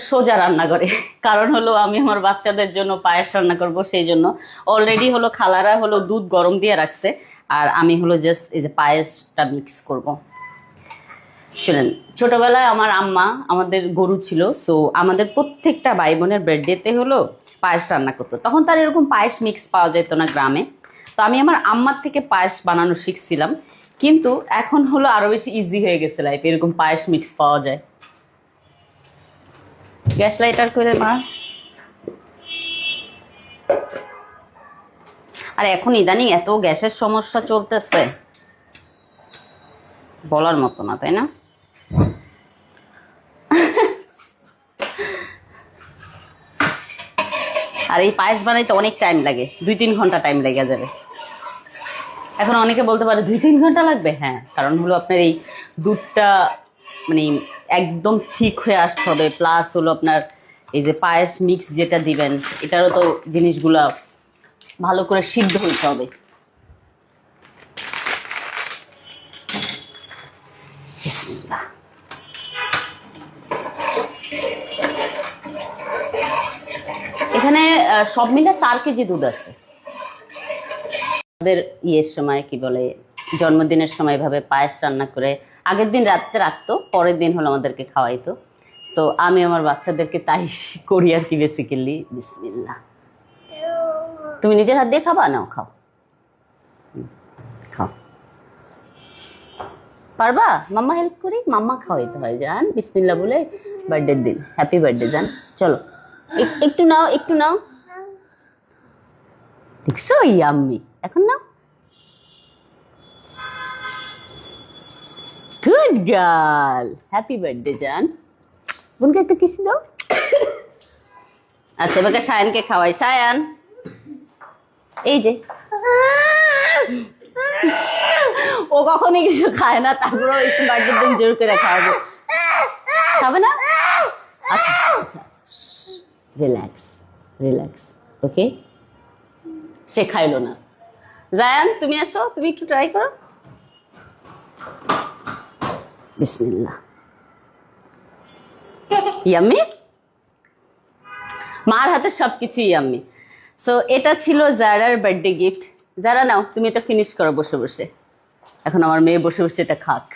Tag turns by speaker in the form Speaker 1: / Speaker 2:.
Speaker 1: সোজা রান্না করে, কারণ হলো আমি আমার বাচ্চাদের জন্য পায়েস রান্না করব, সেই জন্য অলরেডি হলো খালারা হলো দুধ গরম দিয়ে রাখছে, আর আমি হলো জাস্ট এই যে পায়েসটা মিক্স করব। শুনেন, ছোটবেলায় আমার আম্মা আমাদের গরু ছিল, সো আমাদের প্রত্যেকটা ভাই বোনের বার্থডেতে হলো পায়েস রান্না করতো। তখন তার এরকম পায়েস মিক্স পাওয়া যেত না গ্রামে, তো আমি আমার আম্মার থেকে পায়েস বানানো শিখছিলাম। কিন্তু এখন হলো আরো বেশি ইজি হয়ে গেছে লাইফ, এরকম পায়েস মিক্স পাওয়া যায়। গ্যাস লাইটার করে মা। আর এখন ইদানিং এত গ্যাসের সমস্যা চলতেছে, বলার মতো না, তাই না? আর এই পায়েস বানাইতে অনেক টাইম লাগে, 2-3 ঘন্টা টাইম লেগে যাবে। এখন অনেকে বলতে পারে 2-3 ঘন্টা লাগবে, হ্যাঁ, কারণ হলো আপনার এই দুধটা মানে একদম ঠিক হয়ে আসতে হবে, প্লাস হলো আপনার এই যে পায়েস মিক্স যেটা দিবেন এটারও তো জিনিসগুলা ভালো করে সিদ্ধ হইতে হবে। বিসমিল্লাহ। এখানে সব মিলে 4 কেজি দুধ আছে। আমাদের ইয়ের সময় কি বলে, জন্মদিনের সময় ভাবে পায়েস রান্না করে আগের দিন রাত্রে রাখতো, পরের দিন হলো আমাদেরকে খাওয়াইতো। সো আমি আমার বাচ্চাদেরকে তাই করি আর কি বেসিক্যালি। বিসমিল্লাহ। তুমি নিজের হাত দিয়ে খাবা? নাও, খাও খাও। পারবা? মাম্মা হেল্প করি, মাম্মা খাওয়াইতে হয় জান, বিসমিল্লাহ বলে বার্থডের দিন। হ্যাপি বার্থডে জান। চলো একটু নাও, একটু নাও। দেখছো ইয়াম্মি, এখন নাও। গুড গার্ল, হ্যাপি বার্থডে জান। বোনকে একটু কিস দাও। আচ্ছা, এবার সায়ানকে খাওয়াই। সায়ান, এই যে ও কখনই কিছু খায় না, তারপরেও একটু বার্থডের দিন জোর করে খাওয়াবো। খাবে না? আচ্ছা আচ্ছা, রিল্যাক্স রিল্যাক্স, ওকে। সে খাইলো না। জায়ান, তুমি আসো, তুমি একটু ট্রাই করো। বিসমিল্লাহ। ইয়াম্মি, মার হাতের সবকিছু ইয়াম্মি। সো এটা ছিল জারার বার্থডে গিফট। যারা নাও, তুমি এটা ফিনিশ করো বসে বসে। এখন আমার মেয়ে বসে বসে এটা খাক।